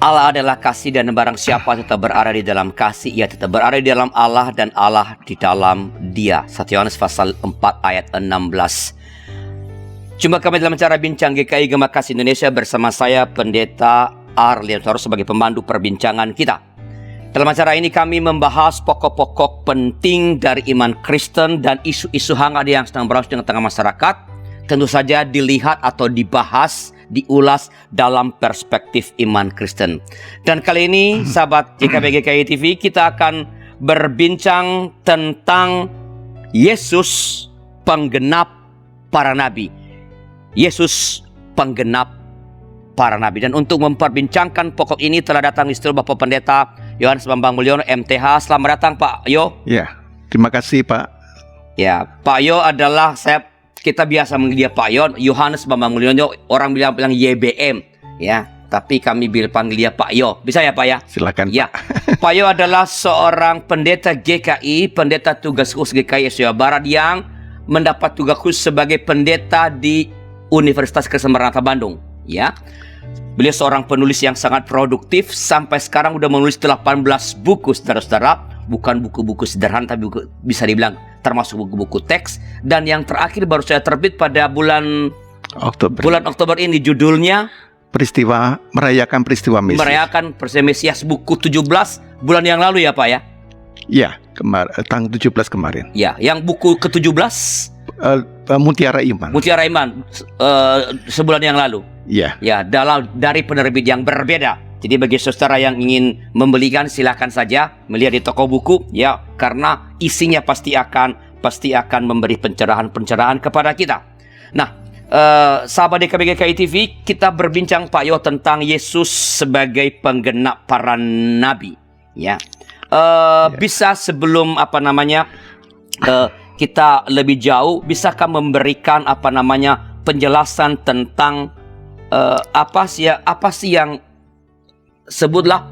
Allah adalah kasih dan barang siapa tetap berada di dalam kasih, ia tetap berada di dalam Allah dan Allah di dalam dia. 1 Yohanes pasal 4 ayat 16. Jumpa kami dalam acara Bincang GKI Gema Kasih Indonesia bersama saya Pendeta Arlian Saurus sebagai pemandu perbincangan kita. Dalam acara ini kami membahas pokok-pokok penting dari iman Kristen dan isu-isu hangat yang sedang berlangsung di tengah masyarakat. Tentu saja dilihat atau dibahas, diulas dalam perspektif iman Kristen. Dan kali ini, sahabat JKB GKI TV, kita akan berbincang tentang Yesus penggenap para nabi. Yesus penggenap para nabi. Dan untuk memperbincangkan pokok ini telah datang istri Bapak Pendeta Yohanes Bambang Mulyono MTH. Selamat datang Pak Yo. Ya, terima kasih Pak. Ya, Pak Yo adalah kita biasa manggil dia Pak Yo, Yohanes Bambang Mulyono, orang bilang YBM, ya. Tapi kami panggil dia Pak Yo. Bisa ya Pak ya? Silakan. Ya. Pak Yo adalah seorang pendeta GKI, pendeta tugas khusus GKI Asia Barat yang mendapat tugas khusus sebagai pendeta di Universitas Kristen Maranatha Bandung, ya. Beliau seorang penulis yang sangat produktif, sampai sekarang udah menulis 18 buku, saudara-saudara. Bukan buku-buku sederhana, tapi bisa dibilang termasuk buku-buku teks. Dan yang terakhir baru saya terbit pada bulan Oktober ini, judulnya Merayakan Peristiwa Mesias. Merayakan Peristiwa Mesias, buku 17 bulan yang lalu ya Pak ya? Ya, tanggal 17 kemarin. Ya, yang buku ke-17 Mutiara Iman. Mutiara Iman sebulan yang lalu. Ya. Ya, dari penerbit yang berbeda. Jadi bagi saudara yang ingin membelikan, silakan saja melihat di toko buku, ya, karena isinya pasti akan memberi pencerahan kepada kita. Nah, sahabat DKB GKI TV, kita berbincang Pak Yo tentang Yesus sebagai penggenap para nabi, ya. Bisa sebelum kita lebih jauh, bisakah memberikan penjelasan tentang apa sih yang sebutlah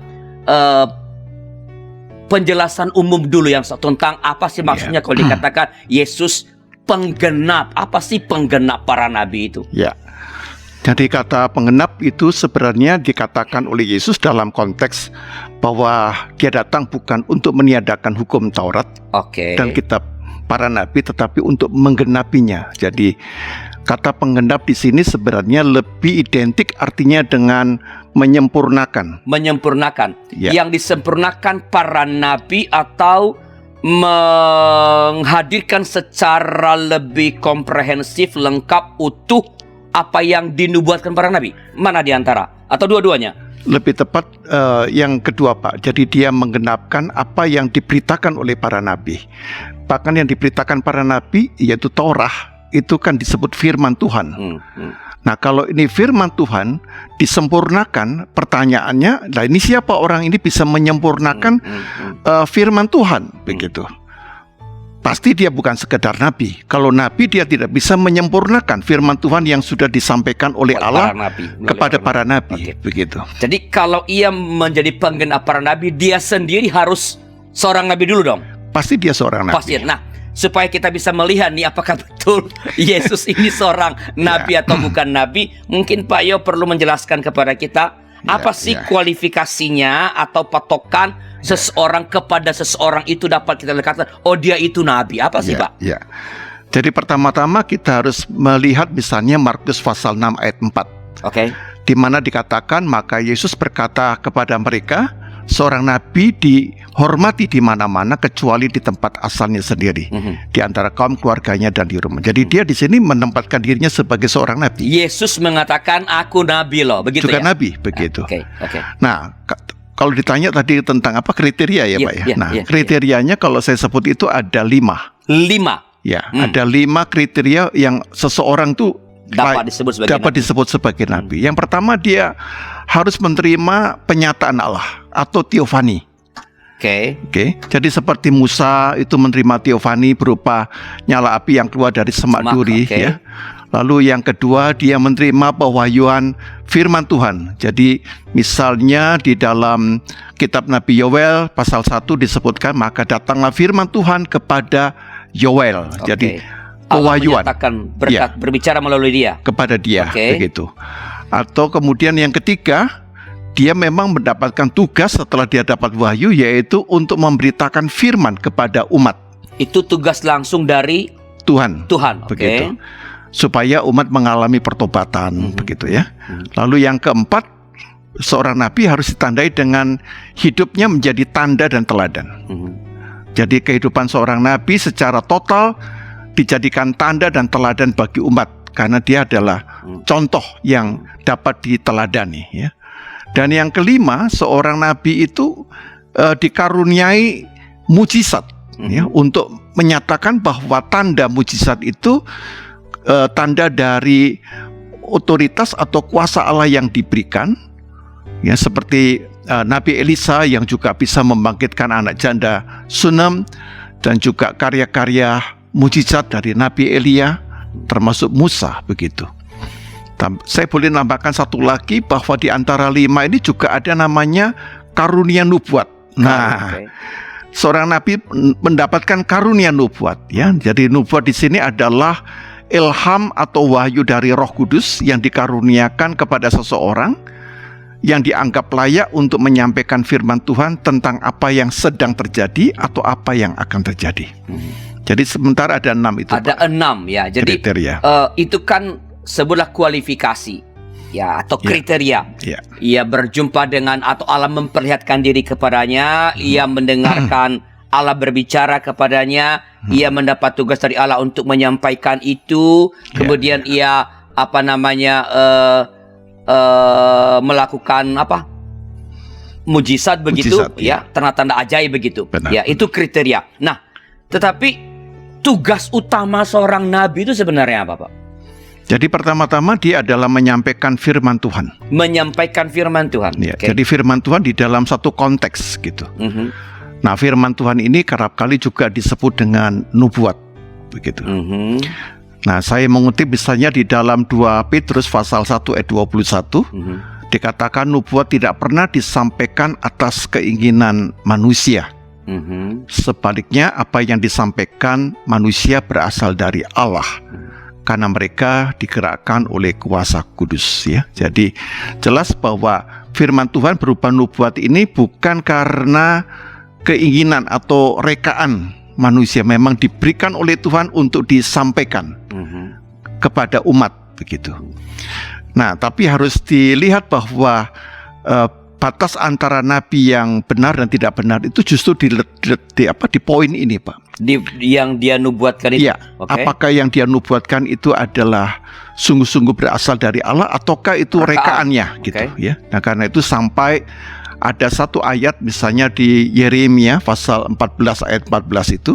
penjelasan umum dulu yang tentang apa sih maksudnya kalau dikatakan Yesus penggenap. Apa sih penggenap para nabi itu? Ya. Jadi kata penggenap itu sebenarnya dikatakan oleh Yesus dalam konteks bahwa dia datang bukan untuk meniadakan hukum Taurat dan kitab para nabi, tetapi untuk menggenapinya. Jadi kata penggenap di sini sebenarnya lebih identik artinya dengan menyempurnakan. Ya. Yang disempurnakan para nabi atau menghadirkan secara lebih komprehensif, lengkap, utuh apa yang dinubuatkan para nabi. Mana di antara? Atau dua-duanya? Lebih tepat yang kedua Pak. Jadi dia menggenapkan apa yang diberitakan oleh para nabi. Bahkan yang diberitakan para nabi yaitu Taurat itu kan disebut firman Tuhan. Nah, kalau ini firman Tuhan disempurnakan, pertanyaannya, nah ini siapa orang ini bisa menyempurnakan firman Tuhan? Begitu. Pasti dia bukan sekedar nabi. Kalau nabi dia tidak bisa menyempurnakan firman Tuhan yang sudah disampaikan oleh Allah kepada para nabi. Begitu. Jadi kalau ia menjadi penggenap para nabi, dia sendiri harus seorang nabi dulu dong? Pasti dia seorang nabi. Pasti. Nah, supaya kita bisa melihat nih apakah betul Yesus ini seorang nabi atau bukan nabi, mungkin Pak Yo perlu menjelaskan kepada kita apa sih kualifikasinya atau patokan seseorang kepada seseorang itu dapat kita katakan, oh dia itu nabi. Apa sih Pak? Ya. Jadi pertama-tama kita harus melihat misalnya Markus pasal 6 ayat 4. Di mana dikatakan, maka Yesus berkata kepada mereka, seorang nabi dihormati di mana-mana kecuali di tempat asalnya sendiri, di antara kaum keluarganya dan di rumah. Jadi dia di sini menempatkan dirinya sebagai seorang nabi. Yesus mengatakan aku nabi loh, begitu juga ya? Nabi, begitu. Nah, kalau ditanya tadi tentang apa kriteria ya Pak ya. Nah, kriterianya kalau saya sebut itu ada 5. Ya, ada 5 kriteria yang seseorang tuh dapat disebut sebagai nabi. Yang pertama, dia harus menerima penyataan Allah atau teofani. Jadi seperti Musa itu menerima teofani berupa nyala api yang keluar dari semak duri, ya. Lalu yang kedua, dia menerima pewahyuan firman Tuhan. Jadi misalnya di dalam kitab Nabi Yoel pasal 1 disebutkan, maka datanglah firman Tuhan kepada Yoel. Jadi pewahyuan, berbicara melalui dia, kepada dia, begitu. Atau kemudian yang ketiga, dia memang mendapatkan tugas setelah dia dapat wahyu, yaitu untuk memberitakan firman kepada umat. Itu tugas langsung dari Tuhan. Begitu. Supaya umat mengalami pertobatan, begitu ya. Lalu yang keempat, seorang nabi harus ditandai dengan hidupnya menjadi tanda dan teladan. Jadi kehidupan seorang nabi secara total dijadikan tanda dan teladan bagi umat, karena dia adalah contoh yang dapat diteladani, ya. Dan yang kelima, seorang nabi itu dikaruniai mujizat, ya, untuk menyatakan bahwa tanda mujizat itu tanda dari otoritas atau kuasa Allah yang diberikan, ya, seperti Nabi Elisa yang juga bisa membangkitkan anak janda Sunem, dan juga karya-karya mujizat dari Nabi Elia, termasuk Musa, begitu. Saya boleh nambahkan satu lagi, bahwa di antara 5 ini juga ada namanya karunia nubuat. Nah, seorang nabi mendapatkan karunia nubuat, ya. Jadi nubuat di sini adalah ilham atau wahyu dari Roh Kudus yang dikaruniakan kepada seseorang yang dianggap layak untuk menyampaikan firman Tuhan tentang apa yang sedang terjadi atau apa yang akan terjadi. Jadi sementara ada 6 itu. Ada 6, ya. Jadi kriteria. Itu kan sebuah kualifikasi, ya, atau kriteria. Ia berjumpa dengan atau Allah memperlihatkan diri kepadanya, ia mendengarkan Allah berbicara kepadanya, ia mendapat tugas dari Allah untuk menyampaikan itu, kemudian ia melakukan mujizat begitu, ya, tanda-tanda ajaib begitu. Benar. Ya, itu kriteria. Nah, tetapi tugas utama seorang nabi itu sebenarnya apa, Pak? Jadi pertama-tama dia adalah menyampaikan firman Tuhan. Menyampaikan firman Tuhan. Ya, jadi firman Tuhan di dalam satu konteks gitu. Nah, firman Tuhan ini kerap kali juga disebut dengan nubuat, begitu. Nah, saya mengutip misalnya di dalam 2 Petrus pasal 1 ayat 21, dikatakan nubuat tidak pernah disampaikan atas keinginan manusia. Sebaliknya, apa yang disampaikan manusia berasal dari Allah, karena mereka digerakkan oleh kuasa kudus, ya. Jadi jelas bahwa firman Tuhan berupa nubuat ini bukan karena keinginan atau rekaan manusia, memang diberikan oleh Tuhan untuk disampaikan kepada umat, begitu. Nah, tapi harus dilihat bahwa batas antara nabi yang benar dan tidak benar itu justru di poin ini, Pak. Yang dia nubuatkan itu. Iya. Apakah yang dia nubuatkan itu adalah sungguh-sungguh berasal dari Allah ataukah itu rekaannya, gitu, ya. Nah, karena itu sampai ada satu ayat misalnya di Yeremia pasal 14 ayat 14 itu,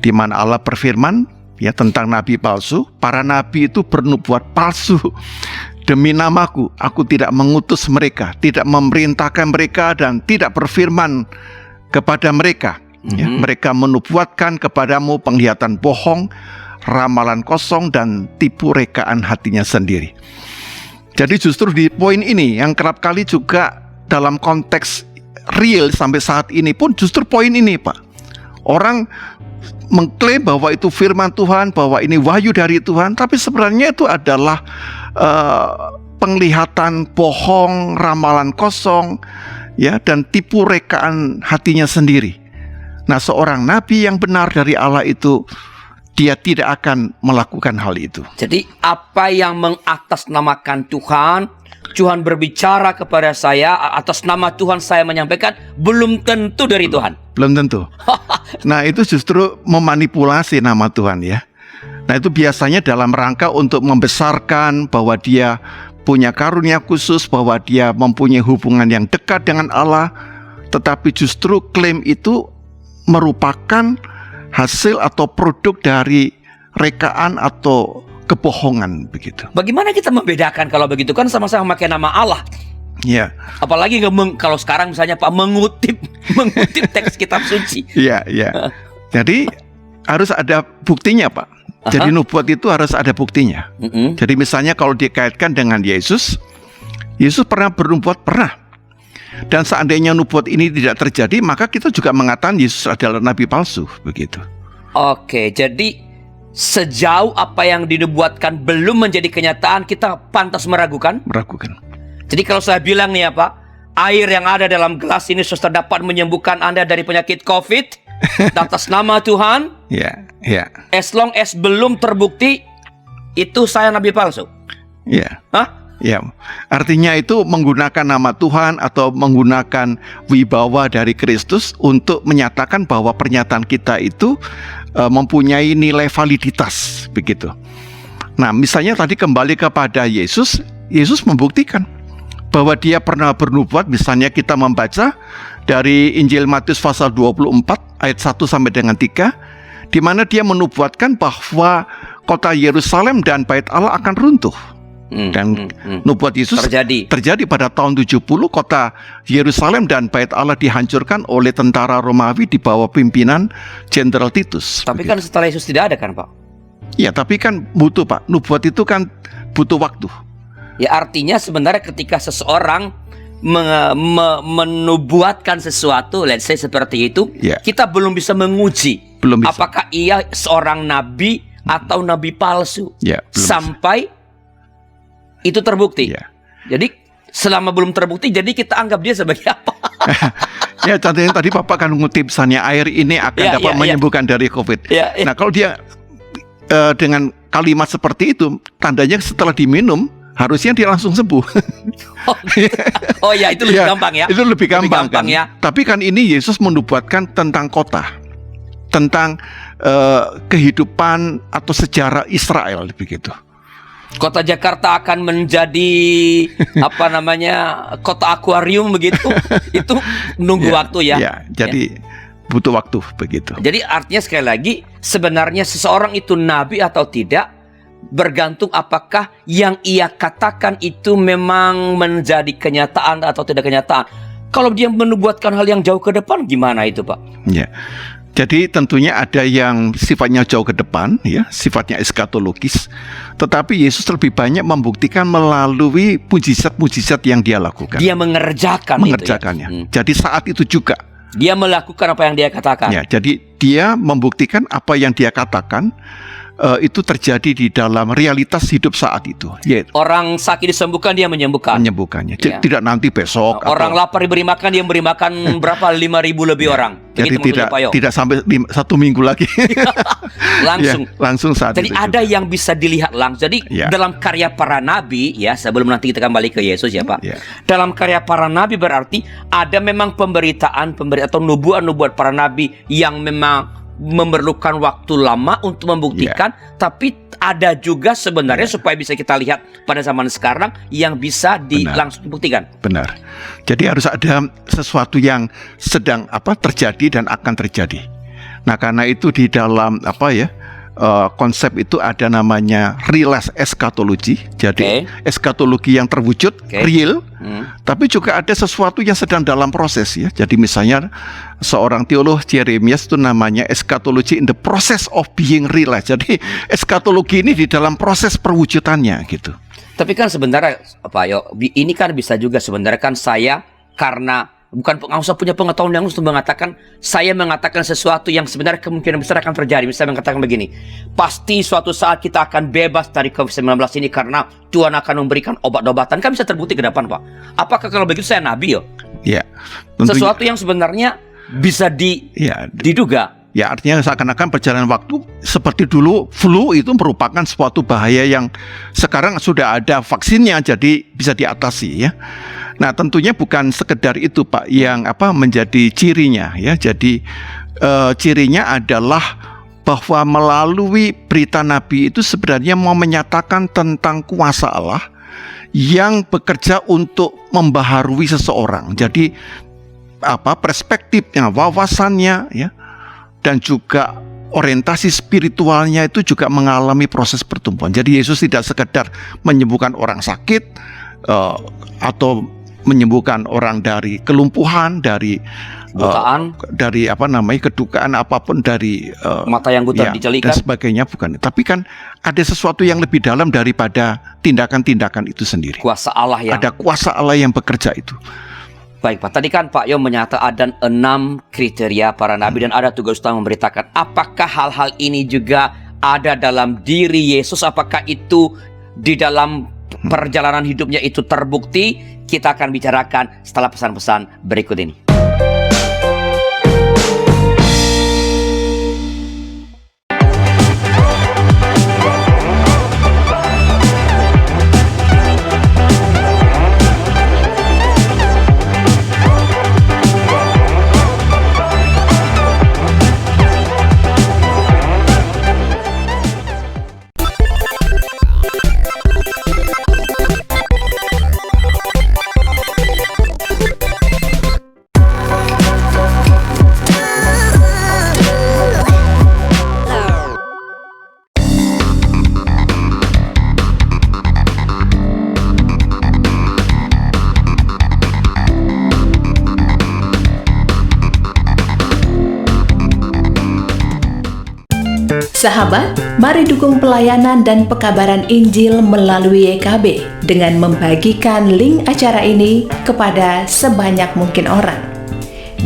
di mana Allah berfirman, ya, tentang nabi palsu. Para nabi itu bernubuat palsu. Demi namaku, aku tidak mengutus mereka, tidak memerintahkan mereka, dan tidak berfirman kepada mereka. Ya, mereka menubuatkan kepadamu penglihatan bohong, ramalan kosong, dan tipu rekaan hatinya sendiri. Jadi justru di poin ini yang kerap kali juga dalam konteks real sampai saat ini pun justru poin ini, Pak. Orang mengklaim bahwa itu firman Tuhan, bahwa ini wahyu dari Tuhan, tapi sebenarnya itu adalah penglihatan bohong, ramalan kosong, ya, dan tipu rekaan hatinya sendiri. Nah, seorang nabi yang benar dari Allah itu, dia tidak akan melakukan hal itu. Jadi apa yang mengatasnamakan Tuhan, Tuhan berbicara kepada saya, atas nama Tuhan saya menyampaikan, belum tentu dari Tuhan. Belum tentu. Nah, itu justru memanipulasi nama Tuhan, ya. Nah, itu biasanya dalam rangka untuk membesarkan bahwa dia punya karunia khusus, bahwa dia mempunyai hubungan yang dekat dengan Allah. Tetapi justru klaim itu merupakan hasil atau produk dari rekaan atau kebohongan, begitu. Bagaimana kita membedakan kalau begitu, kan sama-sama pakai nama Allah? Ya. Apalagi kalau sekarang misalnya Pak mengutip teks kitab suci. Iya, iya. Jadi harus ada buktinya, Pak. Jadi nubuat itu harus ada buktinya. Jadi misalnya kalau dikaitkan dengan Yesus pernah bernubuat, pernah. Dan seandainya nubuat ini tidak terjadi, maka kita juga mengatakan Yesus adalah nabi palsu, begitu. Oke, jadi sejauh apa yang dinubuatkan belum menjadi kenyataan, kita pantas meragukan. Jadi kalau saya bilang nih Pak, air yang ada dalam gelas ini sudah dapat menyembuhkan Anda dari penyakit COVID atas nama Tuhan. Ya, ya. As long as belum terbukti itu saya nabi palsu. Ya. Hah? Ya, artinya itu menggunakan nama Tuhan atau menggunakan wibawa dari Kristus untuk menyatakan bahwa pernyataan kita itu mempunyai nilai validitas, begitu. Nah, misalnya tadi kembali kepada Yesus, Yesus membuktikan bahwa dia pernah bernubuat. Misalnya kita membaca dari Injil Matius pasal 24 ayat 1 sampai dengan 3, di mana dia menubuatkan bahwa kota Yerusalem dan Bait Allah akan runtuh. Dan nubuat Yesus terjadi pada tahun 70. Kota Yerusalem dan Bait Allah dihancurkan oleh tentara Romawi di bawah pimpinan Jenderal Titus. Tapi kan setelah Yesus tidak ada kan Pak? Ya, tapi kan butuh Pak. Nubuat itu kan butuh waktu. Ya, artinya sebenarnya ketika seseorang menubuatkan sesuatu, let's say seperti itu, kita belum bisa menguji apakah ia seorang nabi atau nabi palsu sampai itu terbukti. Jadi selama belum terbukti, jadi kita anggap dia sebagai apa? Ya, contohnya tadi Bapak kan mengutip misalnya air ini akan dapat menyembuhkan dari COVID. Nah, kalau dia dengan kalimat seperti itu, tandanya setelah diminum harusnya dia langsung sembuh. Oh ya, itu lebih gampang ya. Itu lebih gampang kan. Ya. Tapi kan ini Yesus menubuatkan tentang kota, tentang kehidupan atau sejarah Israel, begitu. Kota Jakarta akan menjadi apa namanya, kota akuarium begitu. Itu nunggu waktu ya. Ya, jadi butuh waktu begitu. Jadi artinya sekali lagi, sebenarnya seseorang itu nabi atau tidak bergantung apakah yang ia katakan itu memang menjadi kenyataan atau tidak kenyataan. Kalau dia menubuatkan hal yang jauh ke depan, gimana itu Pak? Ya. Jadi tentunya ada yang sifatnya jauh ke depan, ya, sifatnya eskatologis. Tetapi Yesus lebih banyak membuktikan melalui mujizat-mujizat yang dia lakukan. Dia mengerjakannya. Itu, ya. Jadi saat itu juga dia melakukan apa yang dia katakan. Ya, jadi dia membuktikan apa yang dia katakan itu terjadi di dalam realitas hidup saat itu. Orang sakit disembuhkan, dia menyembuhkannya. Tidak nanti besok. Orang lapar diberi makan, dia memberi makan berapa 5.000 lebih orang. Jadi tidak sampai 1 minggu lagi. Langsung saat jadi itu. Jadi ada yang bisa dilihat langsung. Jadi dalam karya para nabi, ya, sebelum nanti kita kembali ke Yesus ya Pak. Dalam karya para nabi berarti ada memang pemberitaan atau nubuat para nabi yang memang memerlukan waktu lama untuk membuktikan, tapi ada juga sebenarnya supaya bisa kita lihat pada zaman sekarang yang bisa langsung dibuktikan. Benar. Jadi harus ada sesuatu yang sedang terjadi dan akan terjadi. Nah, karena itu di dalam konsep itu ada namanya realized eschatology. Jadi eskatologi yang terwujud, real, tapi juga ada sesuatu yang sedang dalam proses, ya. Jadi misalnya seorang teolog Jeremias itu namanya eschatology in the process of being realized. Jadi eskatologi ini di dalam proses perwujudannya, gitu. Tapi kan sebenarnya ini kan bisa juga sebenarnya kan saya karena bukan usah punya pengetahuan yang untuk mengatakan, saya mengatakan sesuatu yang sebenarnya kemungkinan besar akan terjadi. Misalnya mengatakan begini, pasti suatu saat kita akan bebas dari COVID-19 ini karena Tuhan akan memberikan obat-obatan. Kan bisa terbukti ke depan Pak. Apakah kalau begitu saya nabi Ya, sesuatu yang sebenarnya bisa diduga. Ya, artinya seakan-akan perjalanan waktu seperti dulu flu itu merupakan suatu bahaya yang sekarang sudah ada vaksinnya, jadi bisa diatasi, ya. Nah, tentunya bukan sekedar itu Pak yang menjadi cirinya, ya. Jadi cirinya adalah bahwa melalui berita Nabi itu sebenarnya mau menyatakan tentang kuasa Allah yang bekerja untuk membaharui seseorang. Jadi perspektifnya, wawasannya, ya, dan juga orientasi spiritualnya itu juga mengalami proses pertumbuhan. Jadi Yesus tidak sekedar menyembuhkan orang sakit atau menyembuhkan orang dari kelumpuhan, dari butaan, dari kedukaan apapun, dari mata yang buta dicelikan dan sebagainya, bukan. Tapi kan ada sesuatu yang lebih dalam daripada tindakan-tindakan itu sendiri. Kuasa Allah ada kuasa Allah yang bekerja itu. Baik Pak, tadi kan Pak Yo menyatakan ada 6 kriteria para nabi dan ada tugas utama memberitakan. Apakah hal-hal ini juga ada dalam diri Yesus? Apakah itu di dalam perjalanan hidupnya itu terbukti? kita akan bicarakan setelah pesan-pesan berikut ini. Sahabat, mari dukung pelayanan dan pekabaran Injil melalui YKB dengan membagikan link acara ini kepada sebanyak mungkin orang.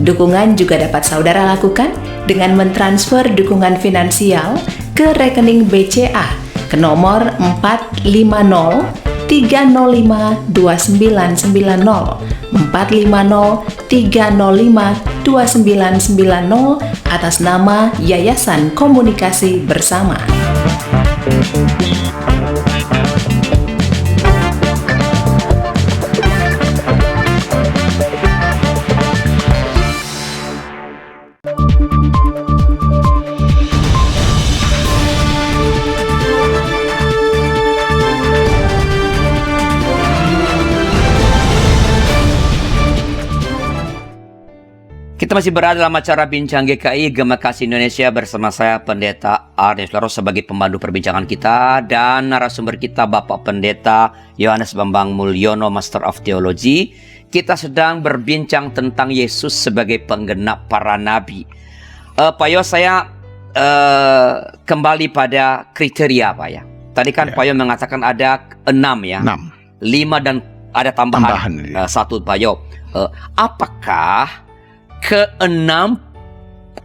Dukungan juga dapat saudara lakukan dengan mentransfer dukungan finansial ke rekening BCA ke nomor 450-305-2990 atas nama Yayasan Komunikasi Bersama. Kita masih berada dalam acara Bincang GKI Gema Kasih Indonesia bersama saya Pendeta Arnes Laro sebagai pemandu perbincangan kita, dan narasumber kita Bapak Pendeta Yohanes Bambang Mulyono, Master of Theology. Kita sedang berbincang tentang Yesus sebagai penggenap para nabi. Pak Yo, saya kembali pada kriteria, Pak ya. Tadi kan Pak Yo mengatakan ada 6 ya. 5 dan ada tambahan 1, Pak Yo. Apakah ke-6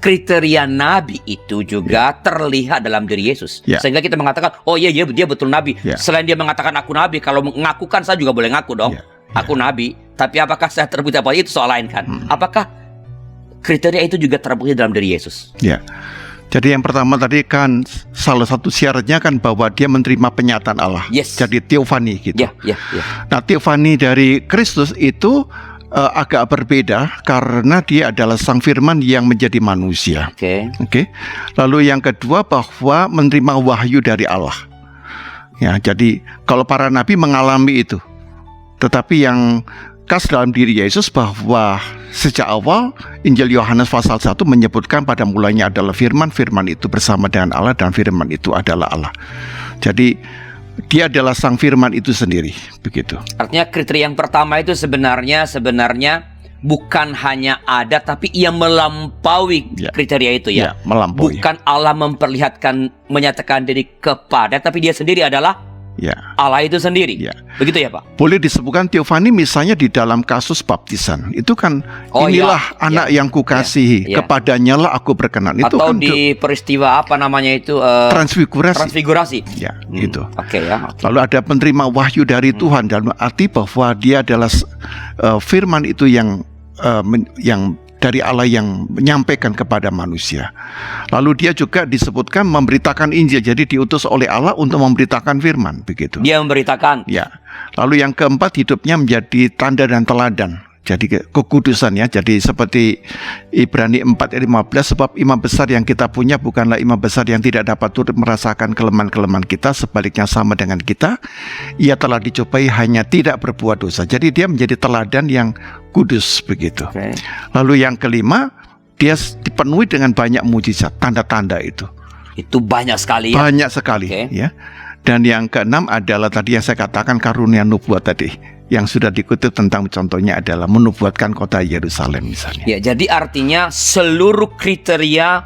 kriteria nabi itu juga terlihat dalam diri Yesus, sehingga kita mengatakan, oh iya dia betul nabi. Selain dia mengatakan aku nabi, kalau mengakukan saya juga boleh ngaku dong, aku nabi. Tapi apakah saya terbukti apa itu soal lain kan? Apakah kriteria itu juga terbukti dalam diri Yesus? Jadi yang pertama tadi kan salah satu syaratnya kan bahwa dia menerima penyataan Allah. Jadi teofani gitu. Nah, teofani dari Kristus itu agak berbeda karena dia adalah Sang Firman yang menjadi manusia. Lalu yang kedua bahwa menerima wahyu dari Allah. Ya, jadi kalau para nabi mengalami itu, tetapi yang khas dalam diri Yesus bahwa sejak awal Injil Yohanes pasal 1 menyebutkan pada mulanya adalah Firman, Firman itu bersama dengan Allah dan Firman itu adalah Allah. Jadi dia adalah Sang Firman itu sendiri, begitu. Artinya kriteria yang pertama itu sebenarnya bukan hanya ada, tapi ia melampaui kriteria itu ya. Melampaui. Bukan Allah menyatakan diri kepada, tapi dia sendiri adalah Allah itu sendiri. Begitu ya Pak? Boleh disebutkan teofani misalnya di dalam kasus baptisan. Itu kan inilah anak yang kukasihi, kepadanya lah aku berkenan. Itu atau kan di peristiwa apa namanya itu? Transfigurasi. Gitu. Lalu ada penerima wahyu dari Tuhan, dalam arti bahwa dia adalah firman itu yang dari Allah yang menyampaikan kepada manusia. Lalu dia juga disebutkan memberitakan Injil, jadi diutus oleh Allah untuk memberitakan firman, begitu. Dia memberitakan. Lalu yang keempat, hidupnya menjadi tanda dan teladan. Jadi kekudusan ya. Jadi seperti Ibrani 4:15, sebab imam besar yang kita punya bukanlah imam besar yang tidak dapat turut merasakan kelemahan-kelemahan kita, sebaliknya sama dengan kita. Ia telah dicobai hanya tidak berbuat dosa. Jadi dia menjadi teladan yang kudus, begitu. Lalu yang kelima, dia dipenuhi dengan banyak mujizat, tanda-tanda itu. Itu banyak sekali ya. Banyak sekali ya. Dan yang keenam adalah tadi yang saya katakan karunia nubuat tadi, yang sudah dikutip tentang contohnya adalah menubuatkan kota Yerusalem misalnya. Ya, jadi artinya seluruh kriteria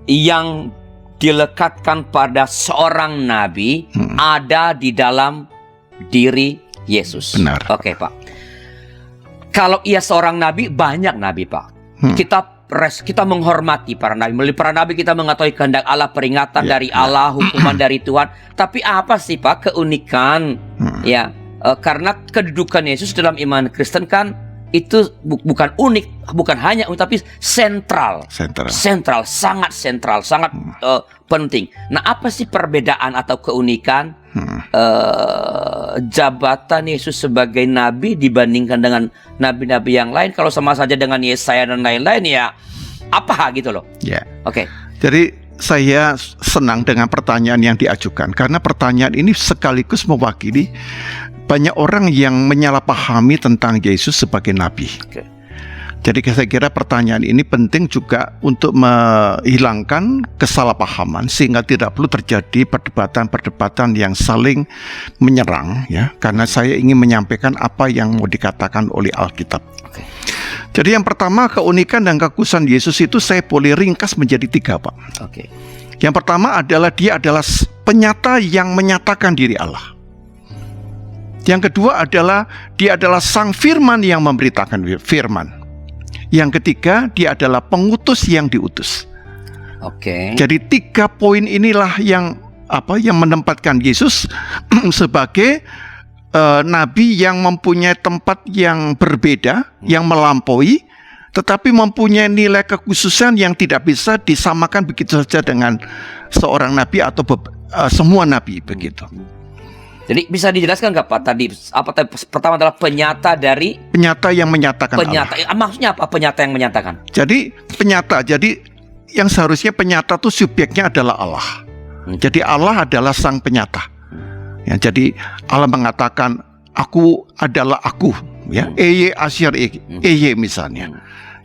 yang dilekatkan pada seorang nabi ada di dalam diri Yesus. Benar. Oke Pak. Kalau ia seorang nabi, banyak nabi Pak. Kita menghormati para nabi. Melalui para nabi kita mengetahui kehendak Allah, peringatan dari Allah, hukuman dari Tuhan. Tapi apa sih Pak keunikan karena kedudukan Yesus dalam iman Kristen kan itu bukan unik, bukan hanya unik, tapi sentral, sangat sentral, sangat penting. Nah, apa sih perbedaan atau keunikan jabatan Yesus sebagai nabi dibandingkan dengan nabi-nabi yang lain? Kalau sama saja dengan Yesaya dan lain-lain, ya apa gitu loh? Ya. Oke. Jadi saya senang dengan pertanyaan yang diajukan, karena pertanyaan ini sekaligus mewakili banyak orang yang menyalahpahami tentang Yesus sebagai nabi. Okay. Jadi saya kira pertanyaan ini penting juga untuk menghilangkan kesalahpahaman sehingga tidak perlu terjadi perdebatan-perdebatan yang saling menyerang, ya. Karena saya ingin menyampaikan apa yang mau dikatakan oleh Alkitab. Okay. Jadi yang pertama, keunikan dan kekhususan Yesus itu saya boleh ringkas menjadi 3, Pak. Okay. Yang pertama adalah dia adalah penyata yang menyatakan diri Allah. Yang kedua adalah dia adalah sang firman yang memberitakan firman. Yang ketiga, dia adalah pengutus yang diutus. Oke. Jadi 3 poin inilah yang menempatkan Yesus sebagai nabi yang mempunyai tempat yang berbeda, yang melampaui, tetapi mempunyai nilai kekhususan yang tidak bisa disamakan begitu saja dengan seorang nabi atau semua nabi begitu. Jadi bisa dijelaskan nggak Pak tadi pertama adalah penyata yang menyatakan Allah. Maksudnya apa penyata yang menyatakan? Jadi penyata, jadi yang seharusnya penyata itu subjeknya adalah Allah. Jadi Allah adalah sang penyata. Ya, jadi Allah mengatakan aku adalah aku, ya. Eye asyir eye misalnya.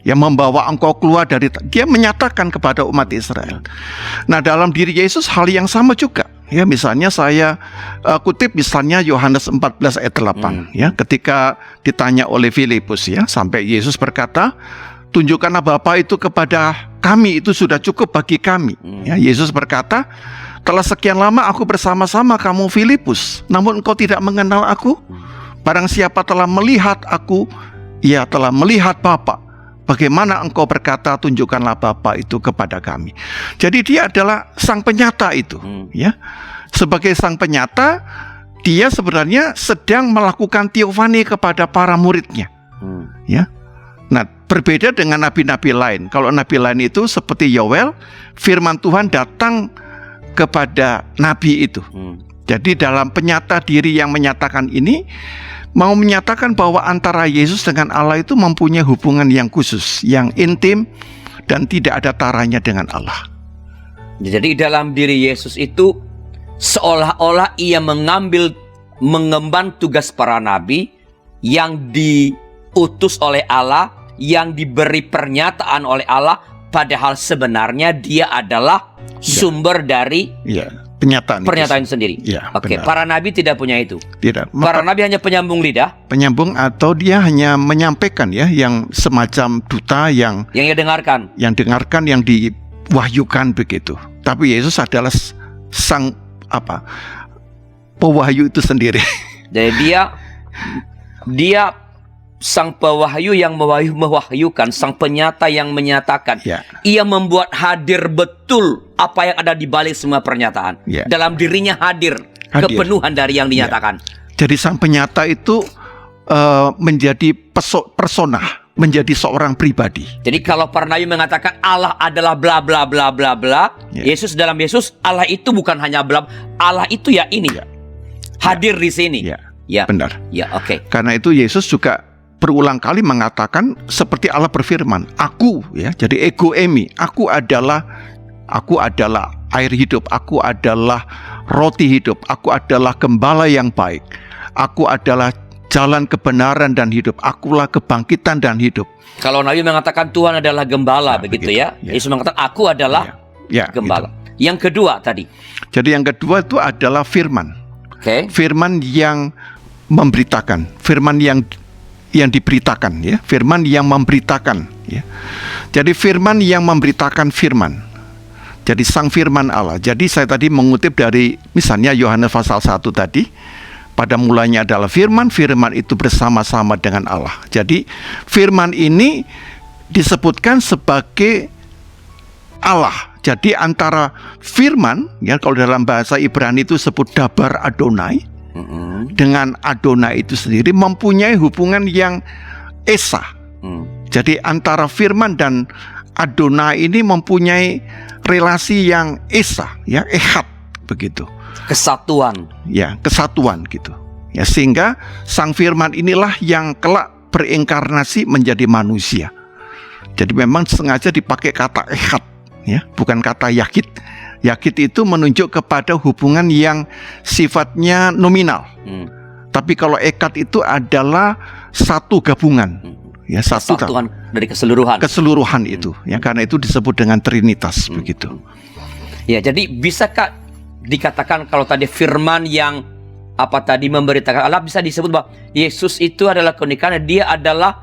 Yang membawa engkau keluar dari, dia menyatakan kepada umat Israel. Nah, dalam diri Yesus hal yang sama juga. Ya, misalnya saya kutip misalnya Yohanes 14 ayat 8, ya, ketika ditanya oleh Filipus, ya, sampai Yesus berkata, tunjukkanlah Bapa itu kepada kami, itu sudah cukup bagi kami. Ya, Yesus berkata, telah sekian lama aku bersama-sama kamu Filipus, namun engkau tidak mengenal aku. Barang siapa telah melihat aku, ia telah melihat Bapa. Bagaimana engkau berkata tunjukkanlah Bapa itu kepada kami. Jadi dia adalah sang penyata itu, ya. Sebagai sang penyata, dia sebenarnya sedang melakukan teofani kepada para muridnya, ya. Nah, berbeda dengan nabi-nabi lain. Kalau nabi lain itu seperti Yoel, firman Tuhan datang kepada nabi itu. Jadi dalam penyata diri yang menyatakan ini, mau menyatakan bahwa antara Yesus dengan Allah itu mempunyai hubungan yang khusus, yang intim, dan tidak ada taranya dengan Allah. Jadi dalam diri Yesus itu seolah-olah ia mengemban tugas para nabi yang diutus oleh Allah, yang diberi pernyataan oleh Allah, padahal sebenarnya dia adalah sumber dari pernyataan sendiri. Ya, Oke, para nabi tidak punya itu. Tidak. Para nabi hanya penyambung lidah. Penyambung atau dia hanya menyampaikan, ya, yang semacam duta yang ia dengarkan. Yang dengarkan, yang diwahyukan begitu. Tapi Yesus adalah sang pewahyu itu sendiri. Jadi dia sang pewahyu yang mewahyukan, sang penyata yang menyatakan. Ya. Ia membuat hadir betul apa yang ada di balik semua pernyataan. Ya. Dalam dirinya hadir kepenuhan dari yang dinyatakan. Ya. Jadi sang penyata itu menjadi persona, menjadi seorang pribadi. Jadi kalau para nabi mengatakan Allah adalah bla bla bla bla bla, Yesus dalam Yesus, Allah itu bukan hanya bla, Allah itu ya ini. Ya. Hadir di sini. Ya, benar. Ya, oke. Karena itu Yesus juga berulang kali mengatakan seperti Allah berfirman, aku, ya, jadi ego emi, aku adalah air hidup, aku adalah roti hidup, aku adalah gembala yang baik, aku adalah jalan kebenaran dan hidup, akulah kebangkitan dan hidup. Kalau Nabi mengatakan Tuhan adalah gembala, begitu ya. Yesus mengatakan aku adalah gembala. Gitu. Yang kedua tadi. Jadi yang kedua itu adalah firman. Firman yang memberitakan, firman yang diberitakan, ya, firman yang memberitakan, ya. Jadi firman yang memberitakan firman. Jadi sang firman Allah. Jadi saya tadi mengutip dari misalnya Yohanes pasal 1 tadi, pada mulanya adalah firman, firman itu bersama-sama dengan Allah. Jadi firman ini disebutkan sebagai Allah. Jadi antara firman, ya, kalau dalam bahasa Ibrani itu disebut dabar Adonai, dengan Adonai itu sendiri mempunyai hubungan yang esa. Jadi antara firman dan Adonai ini mempunyai relasi yang esa, ya, ehad begitu. Kesatuan. Ya, kesatuan gitu. Ya, sehingga sang firman inilah yang kelak berinkarnasi menjadi manusia. Jadi memang sengaja dipakai kata ehad, ya, bukan kata yakid. Yakid itu menunjuk kepada hubungan yang sifatnya nominal. Tapi kalau ekad itu adalah satu gabungan. Ya, satu kesatuan dari keseluruhan. Keseluruhan itu, ya, karena itu disebut dengan Trinitas begitu. Ya, jadi bisakah dikatakan kalau tadi firman yang memberitakan Allah, bisa disebut bahwa Yesus itu adalah keunikannya, dia adalah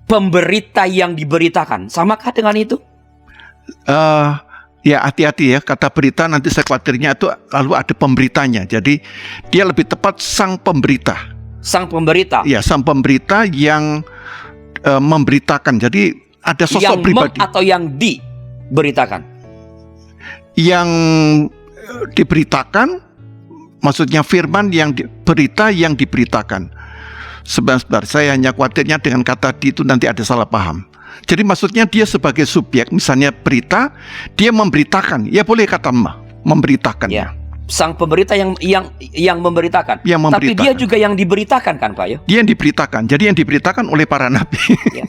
pemberita yang diberitakan. Samakah dengan itu? Ya, hati-hati ya, kata berita nanti saya khawatirnya itu lalu ada pemberitanya. Jadi dia lebih tepat sang pemberita. Sang pemberita. Ya, sang pemberita yang memberitakan. Jadi ada sosok yang pribadi atau yang diberitakan. Yang diberitakan, maksudnya firman yang berita yang diberitakan. Sebentar, saya hanya khawatirnya dengan kata di itu nanti ada salah paham. Jadi maksudnya dia sebagai subjek, misalnya berita, dia memberitakan. Ya boleh kata memberitakan. Ya. Sang pemberita yang memberitakan. Yang memberitakan. Tapi dia juga yang diberitakan kan, Pak Yo? Dia yang diberitakan. Jadi yang diberitakan oleh para nabi. Ya.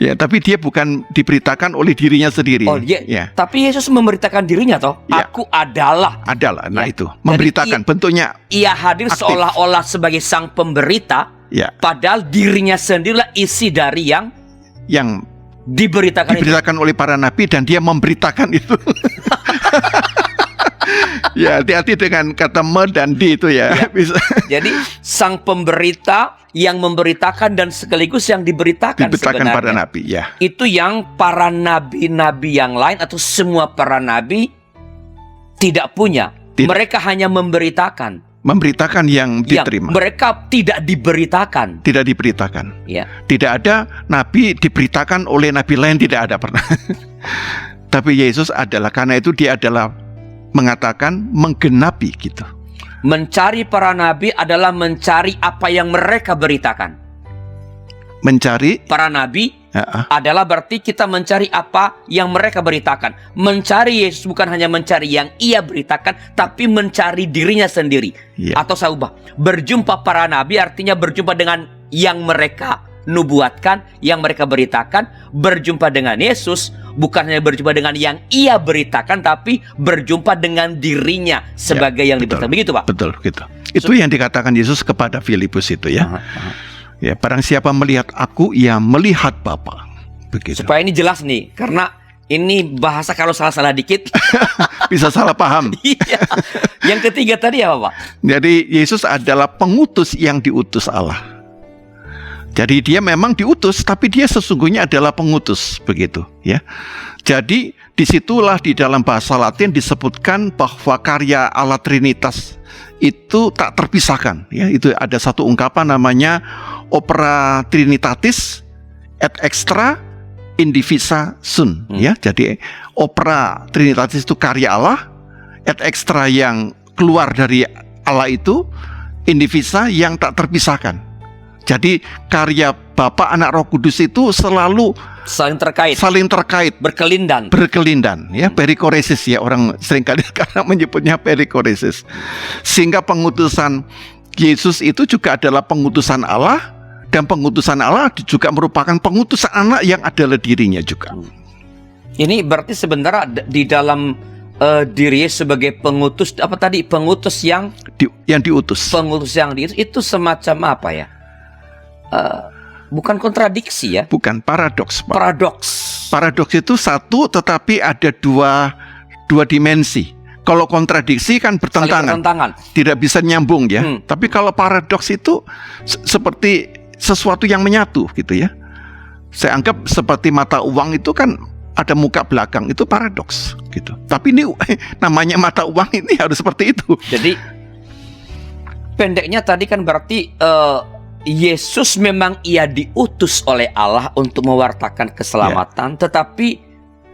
Ya, tapi dia bukan diberitakan oleh dirinya sendiri. Oh, ya. Tapi Yesus memberitakan dirinya toh. Ya. Aku adalah. Nah itu memberitakan. Jadi, bentuknya. Ia hadir aktif, seolah-olah sebagai sang pemberita. Ya. Padahal dirinya sendirilah isi dari yang diberitakan oleh para nabi, dan dia memberitakan itu. Ya, hati-hati dengan kata me dan di itu ya. Bisa. Jadi sang pemberita yang memberitakan dan sekaligus yang diberitakan sebenarnya. Para nabi, ya. Itu yang para nabi-nabi yang lain atau semua para nabi tidak punya. Mereka hanya memberitakan. Memberitakan yang diterima. Mereka tidak diberitakan. Tidak diberitakan. Ya. Tidak ada nabi diberitakan oleh nabi lain, tidak ada pernah. Tapi Yesus adalah, karena itu dia adalah mengatakan menggenapi gitu. Mencari para nabi adalah mencari apa yang mereka beritakan. Mencari para nabi adalah berarti kita mencari apa yang mereka beritakan. Mencari Yesus bukan hanya mencari yang ia beritakan, tapi mencari dirinya sendiri. Atau saya ubah, berjumpa para nabi artinya berjumpa dengan yang mereka nubuatkan, yang mereka beritakan. Berjumpa dengan Yesus bukan hanya berjumpa dengan yang ia beritakan, tapi berjumpa dengan dirinya sebagai yang diberitakan. Begitu, Pak? Betul, gitu. Itu yang dikatakan Yesus kepada Filipus itu ya. Ya, barang siapa melihat aku, ia melihat Bapa. Begitu. Supaya ini jelas nih, karena ini bahasa kalau salah-salah dikit bisa salah paham. Iya. Yang ketiga tadi apa, Pak? Jadi Yesus adalah pengutus yang diutus Allah. Jadi dia memang diutus, tapi dia sesungguhnya adalah pengutus, begitu ya. Jadi disitulah di dalam bahasa Latin disebutkan bahwa karya Allah Trinitas itu tak terpisahkan, ya. Itu ada satu ungkapan namanya opera Trinitatis et extra indivisa sun, ya. Jadi opera Trinitatis itu karya Allah, et extra yang keluar dari Allah itu, indivisa yang tak terpisahkan. Jadi karya Bapa, Anak, Roh Kudus itu selalu saling terkait, berkelindan, ya, perikoresis ya, orang seringkali karena menyebutnya perikoresis. Sehingga pengutusan Yesus itu juga adalah pengutusan Allah, dan pengutusan Allah juga merupakan pengutusan anak yang adalah dirinya juga. Ini berarti sebenarnya di dalam diri sebagai pengutus, pengutus yang diutus. Pengutus yang diutus itu semacam apa ya? Bukan kontradiksi ya? Bukan, paradoks, Pak. Paradoks itu satu, tetapi ada dua dimensi. Kalau kontradiksi kan bertentangan, tidak bisa nyambung ya. Tapi kalau paradoks itu seperti sesuatu yang menyatu gitu ya. Saya anggap seperti mata uang itu kan ada muka belakang, itu paradoks gitu. Tapi ini namanya mata uang ini harus seperti itu. Jadi pendeknya tadi kan berarti Yesus memang ia diutus oleh Allah untuk mewartakan keselamatan, tetapi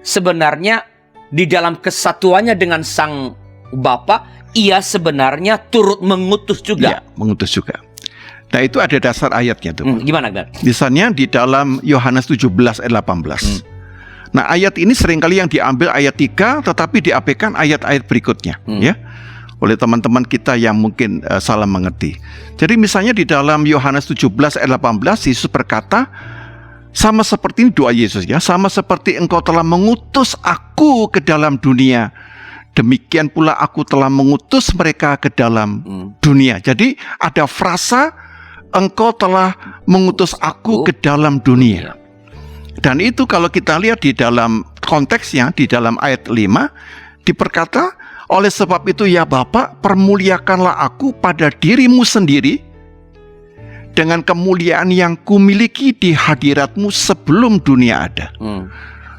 sebenarnya di dalam kesatuannya dengan Sang Bapa, ia sebenarnya turut mengutus juga. Ya, mengutus juga. Nah, itu ada dasar ayatnya tuh. Gimana, Gar? Misalnya di dalam Yohanes 17 ayat 18. Nah, ayat ini seringkali yang diambil ayat 3 tetapi diabaikan ayat-ayat berikutnya, ya. Oleh teman-teman kita yang mungkin salah mengerti. Jadi misalnya di dalam Yohanes 17 ayat 18 Yesus berkata, sama seperti ini doa Yesus ya, sama seperti engkau telah mengutus aku ke dalam dunia, demikian pula aku telah mengutus mereka ke dalam dunia. Jadi ada frasa engkau telah mengutus aku ke dalam dunia. Dan itu kalau kita lihat di dalam konteksnya, di dalam ayat 5 diperkata, oleh sebab itu ya Bapa, permuliakanlah aku pada dirimu sendiri dengan kemuliaan yang kumiliki di hadiratmu sebelum dunia ada.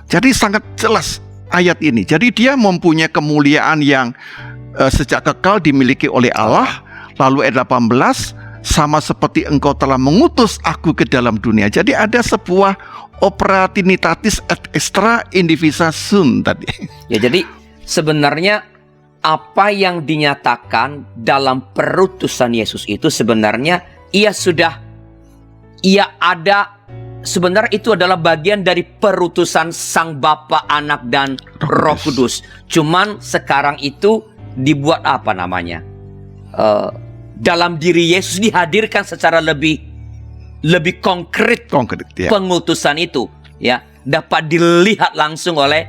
Jadi sangat jelas ayat ini. Jadi dia mempunyai kemuliaan yang sejak kekal dimiliki oleh Allah. Lalu ayat 18, sama seperti engkau telah mengutus aku ke dalam dunia. Jadi ada sebuah opera trinitatis et extra indivisa sum tadi. Ya, jadi sebenarnya apa yang dinyatakan dalam perutusan Yesus itu sebenarnya sebenarnya itu adalah bagian dari perutusan Sang Bapa, Anak, dan Roh Kudus. Cuman sekarang itu dibuat apa namanya? Dalam diri Yesus dihadirkan secara lebih konkret ya. Pengutusan itu ya dapat dilihat langsung oleh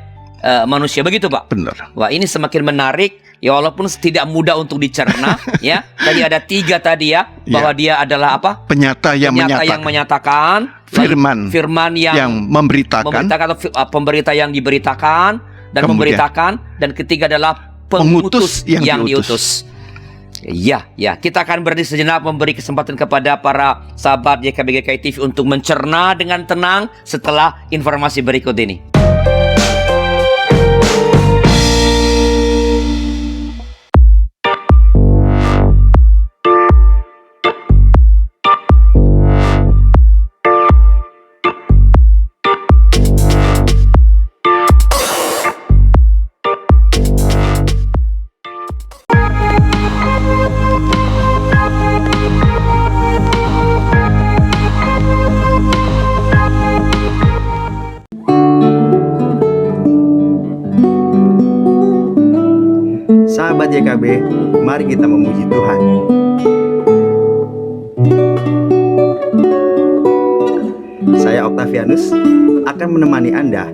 manusia, begitu Pak? Benar. Wah, ini semakin menarik ya, walaupun tidak mudah untuk dicerna ya. Tadi ada 3 tadi ya, bahwa dia adalah apa? Penyata yang menyatakan, firman yang memberitakan atau pemberita yang diberitakan dan kemudian memberitakan, dan ketiga adalah pengutus yang diutus. Ya, kita akan berdiri sejenak memberi kesempatan kepada para sahabat YKB GKI TV untuk mencerna dengan tenang setelah informasi berikut ini. Sahabat YKB, mari kita memuji Tuhan. Saya Octavianus akan menemani Anda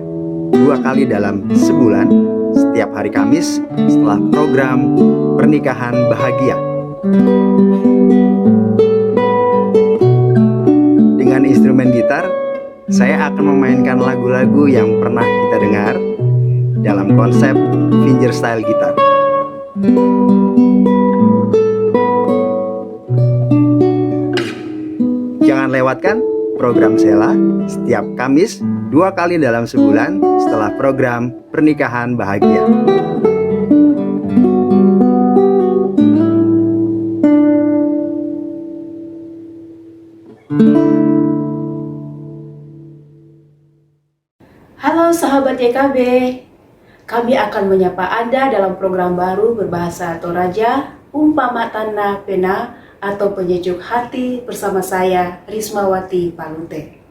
2 kali dalam sebulan, setiap hari Kamis setelah program Pernikahan Bahagia. Dengan instrumen gitar, saya akan memainkan lagu-lagu yang pernah kita dengar dalam konsep fingerstyle gitar. Jangan lewatkan program Sela setiap Kamis 2 kali dalam sebulan setelah program Pernikahan Bahagia. Halo sahabat YKB, kami akan menyapa Anda dalam program baru berbahasa Toraja, Umpama Tanah Pena atau Penyejuk Hati bersama saya, Rismawati Palute.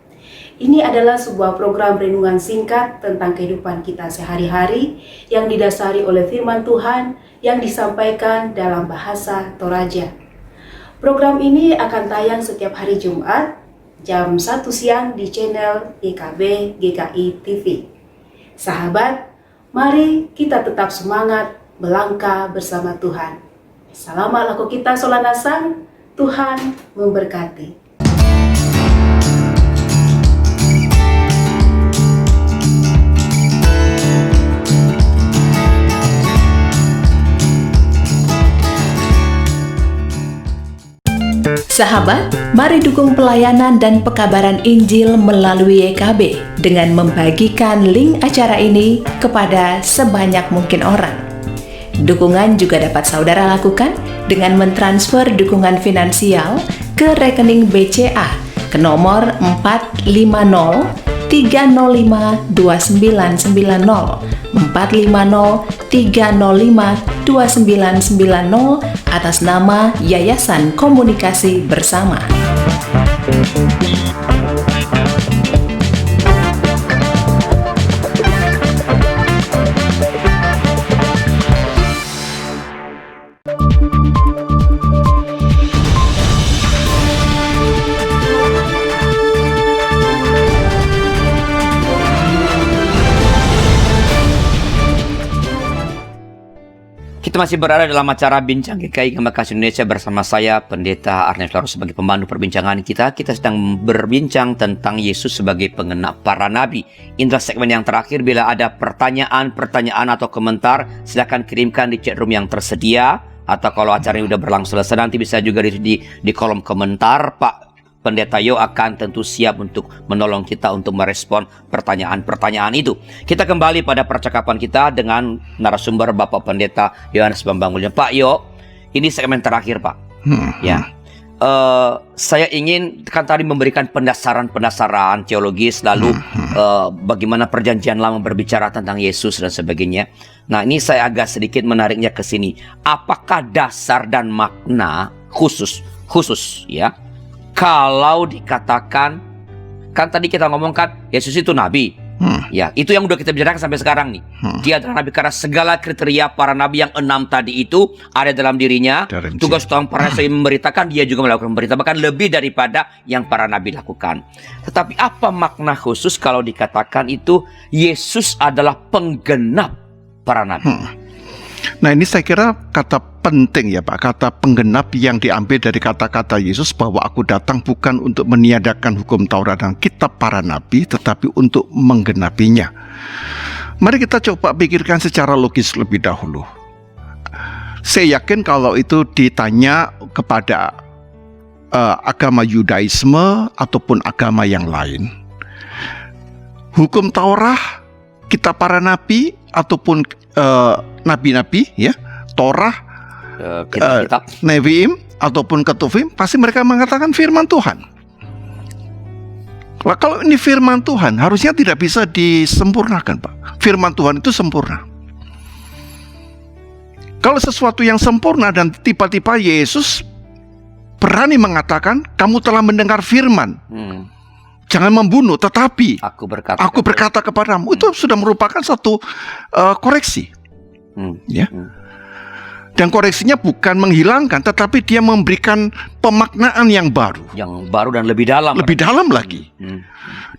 Ini adalah sebuah program renungan singkat tentang kehidupan kita sehari-hari yang didasari oleh firman Tuhan yang disampaikan dalam bahasa Toraja. Program ini akan tayang setiap hari Jumat, jam 1 siang di channel YKB GKI TV. Sahabat, mari kita tetap semangat melangkah bersama Tuhan. Selamat laku kita solanasang, Tuhan memberkati. Sahabat, mari dukung pelayanan dan pekabaran Injil melalui YKB dengan membagikan link acara ini kepada sebanyak mungkin orang. Dukungan juga dapat saudara lakukan dengan mentransfer dukungan finansial ke rekening BCA ke nomor 450 450 2990, 450 305 2990 atas nama Yayasan Komunikasi Bersama. Kita masih berada dalam acara Bincang GKI Gemakasih Indonesia bersama saya, Pendeta Arnes Larus sebagai pemandu perbincangan kita. Kita sedang berbincang tentang Yesus sebagai pengenap para nabi. Inilah segmen yang terakhir. Bila ada pertanyaan atau komentar, silakan kirimkan di chat room yang tersedia. Atau kalau acara ini sudah berlangsung selesai, nanti bisa juga di kolom komentar. Pak Pendeta Yo akan tentu siap untuk menolong kita untuk merespon pertanyaan-pertanyaan itu. Kita kembali pada percakapan kita dengan narasumber Bapak Pendeta Yohanes Bambang Mulyan. Pak Yo, ini segmen terakhir Pak. Ya, saya ingin kan tadi memberikan pendasaran teologis, lalu bagaimana Perjanjian Lama berbicara tentang Yesus dan sebagainya. Nah, ini saya agak sedikit menariknya ke sini. Apakah dasar dan makna khusus ya? Kalau dikatakan, kan tadi kita ngomongkan Yesus itu nabi, ya itu yang udah kita bicarakan sampai sekarang nih. Dia adalah nabi karena segala kriteria para nabi yang 6 tadi itu ada dalam dirinya. Tugas utama para nabi memberitakan, dia juga melakukan berita, bahkan lebih daripada yang para nabi lakukan. Tetapi apa makna khusus kalau dikatakan itu Yesus adalah penggenap para nabi? Nah, ini saya kira kata penting ya Pak, kata penggenap yang diambil dari kata-kata Yesus bahwa aku datang bukan untuk meniadakan hukum Taurat dan kitab para nabi, tetapi untuk menggenapinya. Mari kita coba pikirkan secara logis lebih dahulu. Saya yakin kalau itu ditanya kepada agama Yudaisme ataupun agama yang lain, hukum Taurat, kitab para nabi ataupun nabi-nabi ya, Torah, kitab Neviim ataupun Ketuvim, pasti mereka mengatakan firman Tuhan. Kalau ini firman Tuhan, harusnya tidak bisa disempurnakan Pak. Firman Tuhan itu sempurna. Kalau sesuatu yang sempurna dan tiba-tiba Yesus berani mengatakan, kamu telah mendengar firman, jangan membunuh, tetapi aku berkata kepadamu, itu sudah merupakan satu koreksi. Ya. Dan koreksinya bukan menghilangkan, tetapi dia memberikan pemaknaan yang baru dan lebih dalam lagi,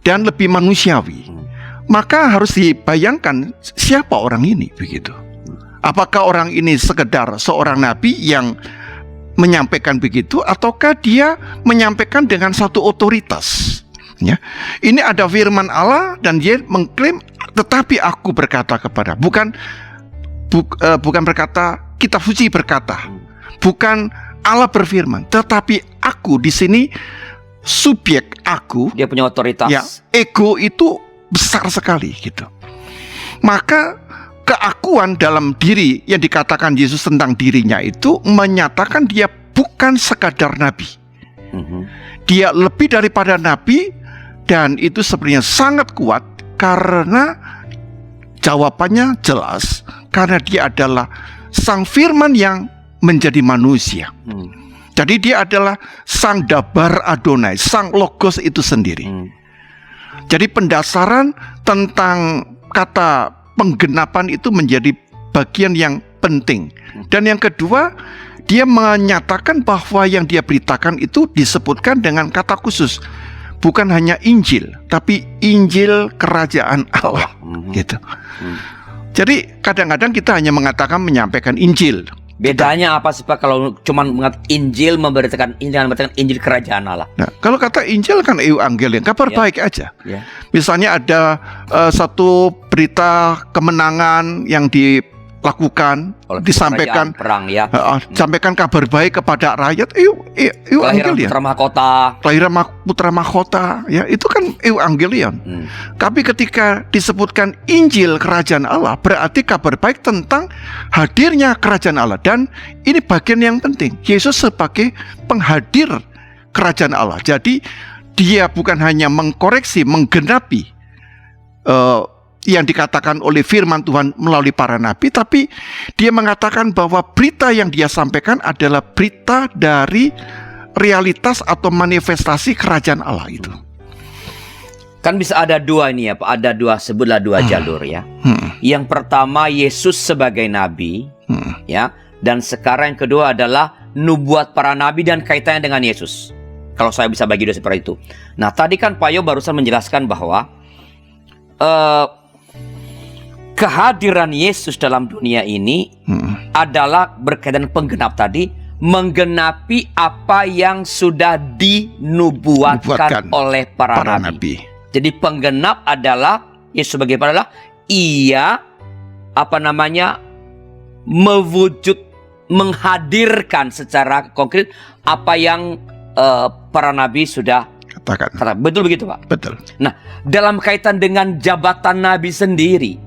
dan lebih manusiawi. Maka harus dibayangkan siapa orang ini begitu. Apakah orang ini sekedar seorang nabi yang menyampaikan begitu, ataukah dia menyampaikan dengan satu otoritas? Ya. Ini ada firman Allah dan dia mengklaim, tetapi aku berkata kepada, bukan berkata kitab suci berkata, bukan Allah berfirman, tetapi aku di sini subjek aku. Dia punya otoritas. Ya, ego itu besar sekali gitu. Maka keakuan dalam diri yang dikatakan Yesus tentang dirinya itu menyatakan dia bukan sekadar nabi. Dia lebih daripada nabi, dan itu sebenarnya sangat kuat karena jawabannya jelas, karena dia adalah sang firman yang menjadi manusia. Jadi dia adalah sang Dabar Adonai, sang Logos itu sendiri. Jadi pendasaran tentang kata penggenapan itu menjadi bagian yang penting. Dan yang kedua, dia menyatakan bahwa yang dia beritakan itu disebutkan dengan kata khusus. Bukan hanya Injil, tapi Injil Kerajaan Allah, gitu. Jadi kadang-kadang kita hanya menyampaikan Injil. Bedanya apa sih Pak kalau cuma mengatakan Injil memberitakan Injil Kerajaan Allah? Nah, kalau kata Injil kan Evangelium, kabar baik aja. Misalnya ada satu berita kemenangan yang dilakukan, disampaikan perang ya. Sampaikan kabar baik kepada rakyat. Kelahiran putra mahkota ya, itu kan Evangelion. Tapi ketika disebutkan Injil Kerajaan Allah, berarti kabar baik tentang hadirnya Kerajaan Allah. Dan ini bagian yang penting, Yesus sebagai penghadir Kerajaan Allah. Jadi dia bukan hanya mengkoreksi, menggenapi yang dikatakan oleh firman Tuhan melalui para nabi, tapi dia mengatakan bahwa berita yang dia sampaikan adalah berita dari realitas atau manifestasi kerajaan Allah itu. Kan bisa ada dua ini ya Pak, ada dua, sebutlah dua jalur ya. Yang pertama Yesus sebagai nabi, ya, dan sekarang yang kedua adalah nubuat para nabi dan kaitannya dengan Yesus. Kalau saya bisa bagi dua seperti itu. Nah tadi kan Pak Yo barusan menjelaskan bahwa kehadiran Yesus dalam dunia ini adalah berkaitan penggenap tadi, menggenapi apa yang sudah dinubuatkan oleh para nabi. Jadi penggenap adalah Yesus sebagai adalah ia menghadirkan secara konkret apa yang para nabi sudah katakan. Betul begitu Pak? Betul. Nah, dalam kaitan dengan jabatan nabi sendiri,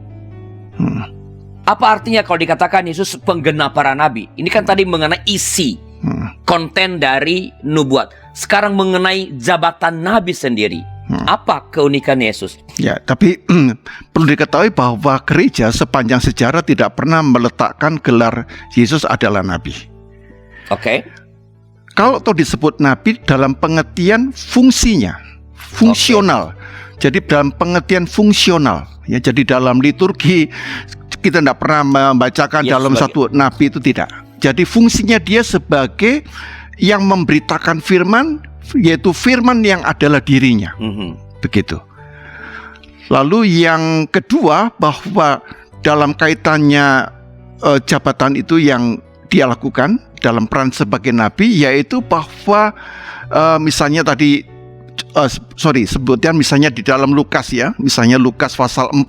apa artinya kalau dikatakan Yesus penggenap para nabi? Ini kan tadi mengenai isi, konten dari nubuat. Sekarang mengenai jabatan nabi sendiri. Apa keunikan Yesus? Ya, tapi perlu diketahui bahwa gereja sepanjang sejarah tidak pernah meletakkan gelar Yesus adalah nabi. Oke. Kalau toh disebut nabi dalam pengertian fungsinya, fungsional. Jadi dalam pengertian fungsional, ya. Jadi dalam liturgi kita tidak pernah membacakan dalam satu nabi, itu tidak. Jadi fungsinya dia sebagai yang memberitakan firman, yaitu firman yang adalah dirinya. Begitu. Lalu yang kedua, bahwa dalam kaitannya jabatan itu yang dia lakukan dalam peran sebagai nabi, yaitu bahwa misalnya tadi sebutkan misalnya di dalam Lukas ya, misalnya Lukas pasal 4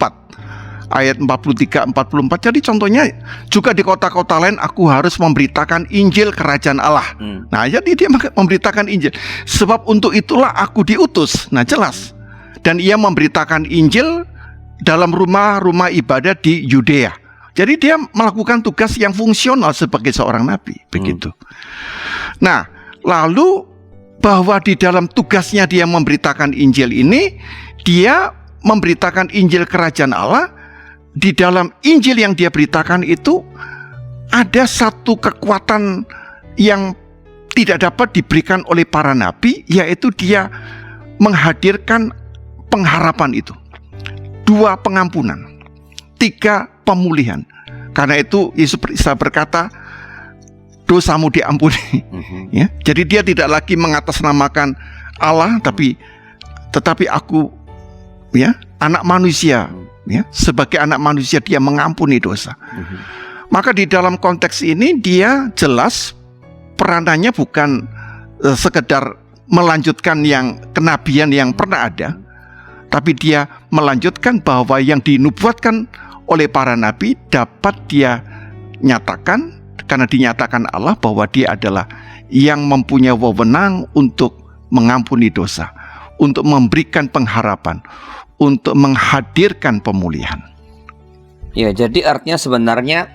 ayat 43-44. Jadi contohnya juga di kota-kota lain aku harus memberitakan Injil kerajaan Allah. Nah, jadi dia memberitakan Injil. Sebab untuk itulah aku diutus. Nah, jelas. Dan ia memberitakan Injil dalam rumah-rumah ibadah di Yudea. Jadi dia melakukan tugas yang fungsional sebagai seorang nabi, begitu. Nah, lalu bahwa di dalam tugasnya dia memberitakan Injil ini, dia memberitakan Injil kerajaan Allah. Di dalam Injil yang dia beritakan itu ada satu kekuatan yang tidak dapat diberikan oleh para nabi, yaitu dia menghadirkan pengharapan itu. 2, pengampunan. 3, pemulihan. Karena itu Yesus berkata, dosamu diampuni. Ya, jadi dia tidak lagi mengatasnamakan Allah, tetapi aku, ya, anak manusia. Ya, sebagai anak manusia dia mengampuni dosa. Maka di dalam konteks ini dia jelas peranannya bukan sekedar melanjutkan yang kenabian yang pernah ada, tapi dia melanjutkan bahwa yang dinubuatkan oleh para nabi dapat dia nyatakan, karena dinyatakan Allah bahwa dia adalah yang mempunyai wewenang untuk mengampuni dosa, untuk memberikan pengharapan, untuk menghadirkan pemulihan. Ya, jadi artinya sebenarnya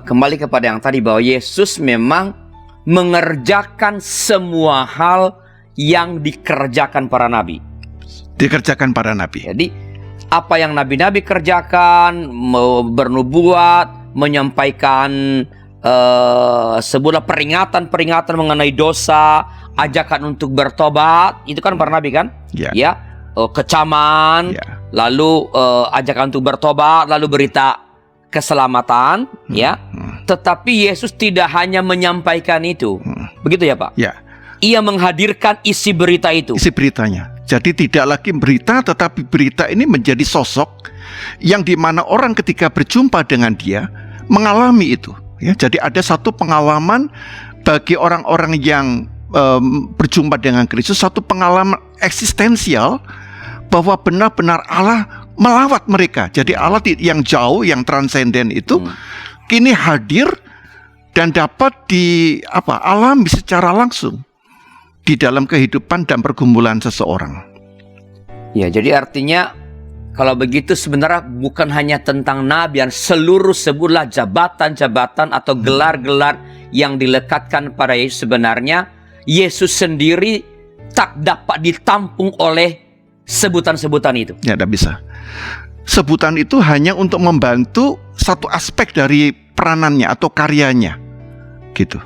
kembali kepada yang tadi, bahwa Yesus memang mengerjakan semua hal yang dikerjakan para nabi. Dikerjakan para nabi. Jadi apa yang nabi-nabi kerjakan, bernubuat, menyampaikan sebuah peringatan mengenai dosa, ajakan untuk bertobat, itu kan para nabi kan? Ya. Kecaman, lalu ajakan untuk bertobat, lalu berita keselamatan, ya. Tetapi Yesus tidak hanya menyampaikan itu, begitu ya Pak? Ya. Ia menghadirkan isi berita itu. Isi beritanya. Jadi tidak lagi berita, tetapi berita ini menjadi sosok yang dimana orang ketika berjumpa dengan dia mengalami itu. Ya, jadi ada satu pengalaman bagi orang-orang yang berjumpa dengan Kristus, satu pengalaman eksistensial bahwa benar-benar Allah melawat mereka. Jadi Allah yang jauh, yang transenden itu kini hadir dan dapat alami secara langsung di dalam kehidupan dan pergumulan seseorang. Ya, jadi artinya kalau begitu sebenarnya bukan hanya tentang nabi, seluruh sebuah jabatan-jabatan atau gelar-gelar yang dilekatkan pada Yesus, sebenarnya Yesus sendiri tak dapat ditampung oleh sebutan-sebutan itu. Ya, tidak bisa. Sebutan itu hanya untuk membantu satu aspek dari peranannya atau karyanya, gitu.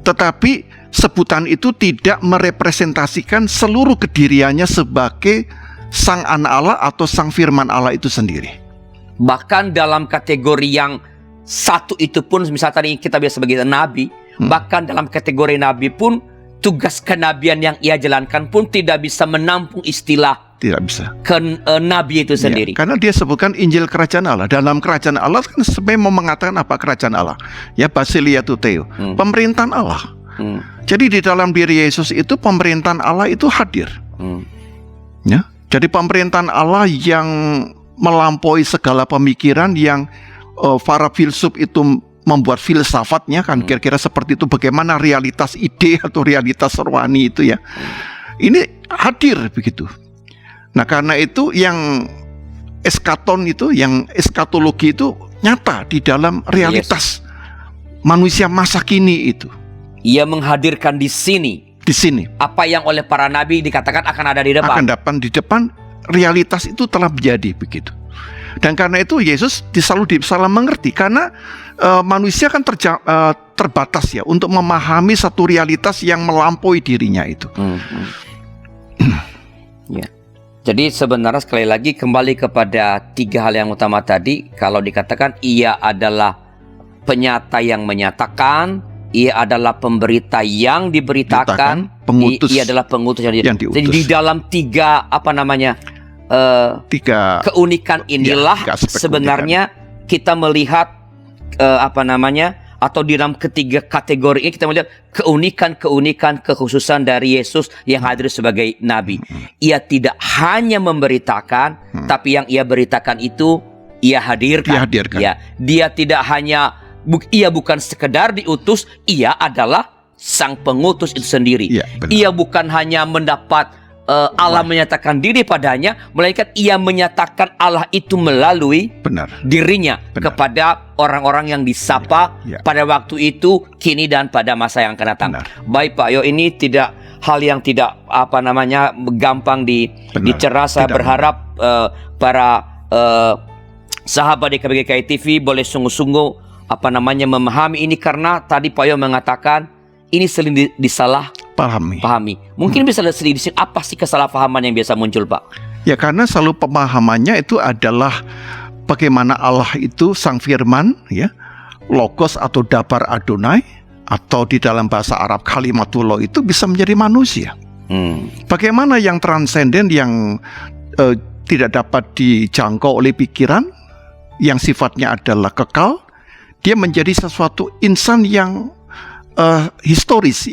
Tetapi sebutan itu tidak merepresentasikan seluruh kediriannya sebagai Sang Anak Allah atau Sang Firman Allah itu sendiri. Bahkan dalam kategori yang satu itu pun, misalnya tadi kita biasa sebagai nabi, bahkan dalam kategori nabi pun, tugas kenabian yang ia jalankan pun tidak bisa menampung istilah tidak bisa nabi itu sendiri. Ya, karena dia sebutkan Injil Kerajaan Allah. Dalam Kerajaan Allah kan sebenarnya mau mengatakan apa Kerajaan Allah? Ya, Basilia Tuteo, pemerintahan Allah. Jadi di dalam diri Yesus itu pemerintahan Allah itu hadir. Ya, jadi pemerintahan Allah yang melampaui segala pemikiran, yang para filsuf itu membuat filsafatnya kan kira-kira seperti itu, bagaimana realitas ide atau realitas rohani itu ya. Ini hadir begitu. Nah, karena itu yang eskaton itu, yang eskatologi itu nyata di dalam realitas manusia masa kini itu. Ia menghadirkan di sini apa yang oleh para nabi dikatakan akan ada di depan. Di depan realitas itu telah menjadi begitu. Dan karena itu Yesus selalu salah mengerti, karena manusia kan terbatas ya untuk memahami satu realitas yang melampaui dirinya itu. Ya. Jadi sebenarnya sekali lagi kembali kepada tiga hal yang utama tadi. Kalau dikatakan ia adalah penyata yang menyatakan, ia adalah pemberita yang diberitakan, pengutus, ia adalah pengutus yang diutus. Jadi di dalam tiga tiga keunikan inilah sebenarnya kita melihat atau di dalam ketiga kategori ini kita melihat keunikan kekhususan dari Yesus yang hadir sebagai nabi. Ia tidak hanya memberitakan, tapi yang ia beritakan itu ia hadirkan. Ya, dia tidak hanya ia bukan sekedar diutus, ia adalah sang pengutus itu sendiri. Ya, ia bukan hanya mendapat Allah menyatakan diri padanya, melainkan ia menyatakan Allah itu melalui dirinya kepada orang-orang yang disapa pada waktu itu, kini dan pada masa yang akan datang. Baik Pak Yo, ini tidak hal yang tidak gampang dicerna. Saya berharap para sahabat di KBGKI TV boleh sungguh-sungguh memahami ini, karena tadi Pak Yo mengatakan ini sering disalahpahami. Mungkin bisa sedikit apa sih kesalahpahaman yang biasa muncul, Pak? Ya, karena selalu pemahamannya itu adalah bagaimana Allah itu Sang Firman, ya, Logos atau Dabar Adonai, atau di dalam bahasa Arab Kalimatullah itu bisa menjadi manusia. Bagaimana yang transenden, yang tidak dapat dijangkau oleh pikiran, yang sifatnya adalah kekal, dia menjadi sesuatu insan yang historis,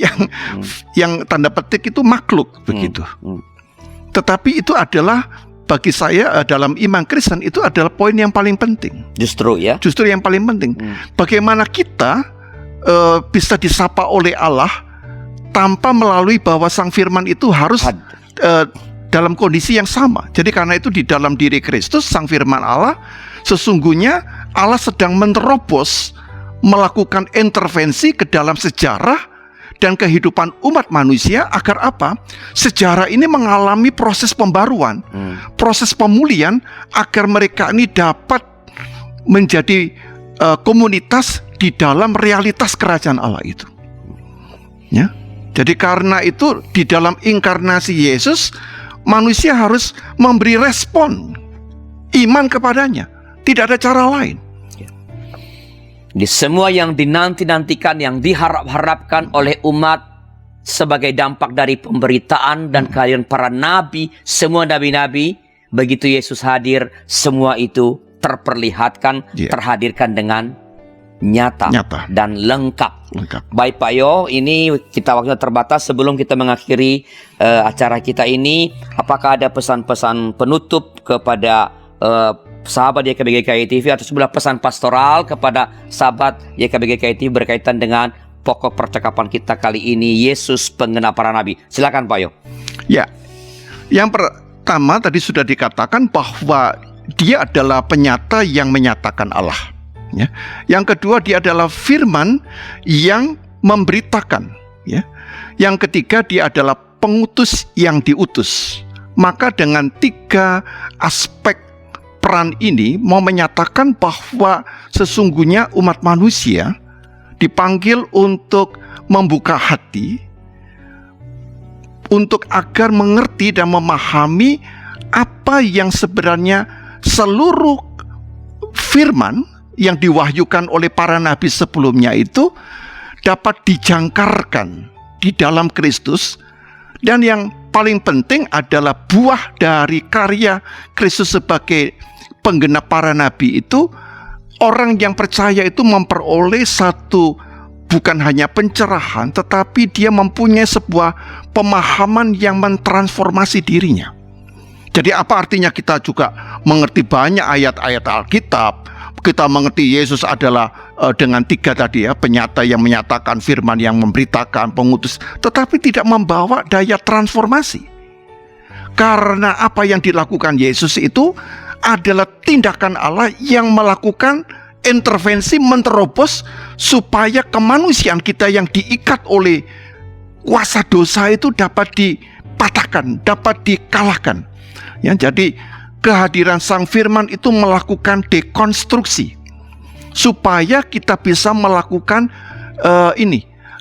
yang tanda petik itu makhluk begitu. Tetapi itu adalah bagi saya dalam iman Kristen itu adalah poin yang paling penting. Justru yang paling penting. Bagaimana kita bisa disapa oleh Allah tanpa melalui bahwa Sang Firman itu harus dalam kondisi yang sama. Jadi karena itu di dalam diri Kristus Sang Firman Allah, sesungguhnya Allah sedang menerobos, melakukan intervensi ke dalam sejarah dan kehidupan umat manusia agar apa? Sejarah ini mengalami proses pembaruan, proses pemulihan, agar mereka ini dapat menjadi komunitas di dalam realitas kerajaan Allah itu. Ya. Jadi karena itu di dalam inkarnasi Yesus, manusia harus memberi respon iman kepadanya. Tidak ada cara lain. Di semua yang dinanti-nantikan, yang diharap-harapkan oleh umat sebagai dampak dari pemberitaan dan kehadiran para nabi, semua nabi-nabi, begitu Yesus hadir, semua itu terperlihatkan, terhadirkan dengan nyata dan lengkap. Baik Pak Yo, ini kita waktunya terbatas. Sebelum kita mengakhiri acara kita ini, apakah ada pesan-pesan penutup kepada sahabat YKBGKI TV atau sebuah pesan pastoral kepada sahabat YKBGKI TV berkaitan dengan pokok percakapan kita kali ini, Yesus pengenal para nabi? Silakan Pak Yo. Ya, yang pertama tadi sudah dikatakan bahwa dia adalah penyata yang menyatakan Allah. Ya. Yang kedua, dia adalah firman yang memberitakan. Ya. Yang ketiga, dia adalah pengutus yang diutus, Maka dengan 3 aspek peran ini mau menyatakan bahwa sesungguhnya umat manusia dipanggil untuk membuka hati, untuk agar mengerti dan memahami apa yang sebenarnya seluruh firman yang diwahyukan oleh para nabi sebelumnya itu dapat dijangkarkan di dalam Kristus. Dan yang paling penting adalah buah dari karya Kristus sebagai penggenap para nabi itu, orang yang percaya itu memperoleh satu bukan hanya pencerahan, tetapi dia mempunyai sebuah pemahaman yang mentransformasi dirinya. Jadi apa artinya kita juga mengerti banyak ayat-ayat Alkitab, kita mengerti Yesus adalah dengan 3 tadi ya, penyata yang menyatakan, firman yang memberitakan, pengutus, tetapi tidak membawa daya transformasi. Karena apa yang dilakukan Yesus itu adalah tindakan Allah yang melakukan intervensi, menerobos supaya kemanusiaan kita yang diikat oleh kuasa dosa itu dapat dipatahkan, dapat dikalahkan. Ya, jadi kehadiran Sang Firman itu melakukan dekonstruksi supaya kita bisa melakukan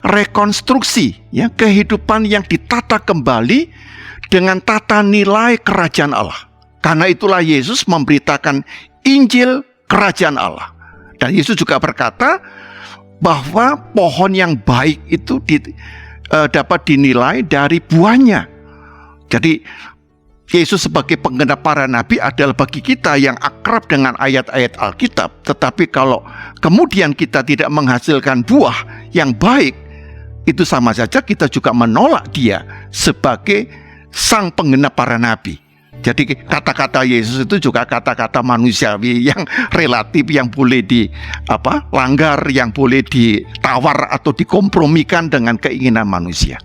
rekonstruksi, ya, kehidupan yang ditata kembali dengan tata nilai kerajaan Allah. Karena itulah Yesus memberitakan Injil kerajaan Allah. Dan Yesus juga berkata bahwa pohon yang baik itu dapat dinilai dari buahnya. Jadi Yesus sebagai penggenap para nabi adalah bagi kita yang akrab dengan ayat-ayat Alkitab. Tetapi kalau kemudian kita tidak menghasilkan buah yang baik, itu sama saja kita juga menolak dia sebagai sang penggenap para nabi. Jadi kata-kata Yesus itu juga kata-kata manusiawi yang relatif, yang boleh dilanggar, yang boleh ditawar atau dikompromikan dengan keinginan manusia.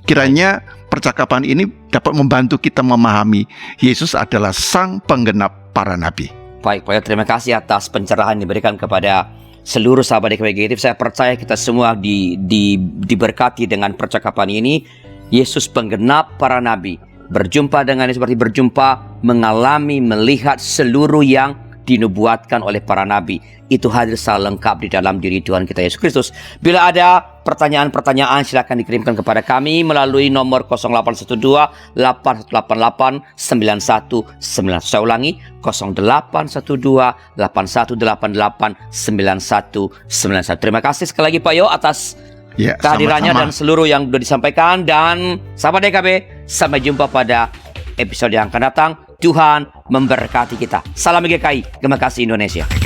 Kiranya percakapan ini dapat membantu kita memahami Yesus adalah sang penggenap para nabi. Baik, Pak, terima kasih atas pencerahan yang diberikan kepada seluruh sahabat DKB. Saya percaya kita semua diberkati dengan percakapan ini. Yesus penggenap para nabi, berjumpa dengan seperti berjumpa, mengalami, melihat seluruh yang dinubuatkan oleh para nabi. Itu hadir secara lengkap di dalam diri Tuhan kita Yesus Kristus. Bila ada pertanyaan-pertanyaan, silakan dikirimkan kepada kami melalui nomor 0812-8188-9191. Saya ulangi, 0812-8188-9191. Terima kasih sekali lagi Pak Yo atas kehadirannya dan seluruh yang sudah disampaikan. Dan sahabat DKB, sampai jumpa pada episode yang akan datang. Tuhan memberkati kita. Salam GKI, Terima kasih Indonesia.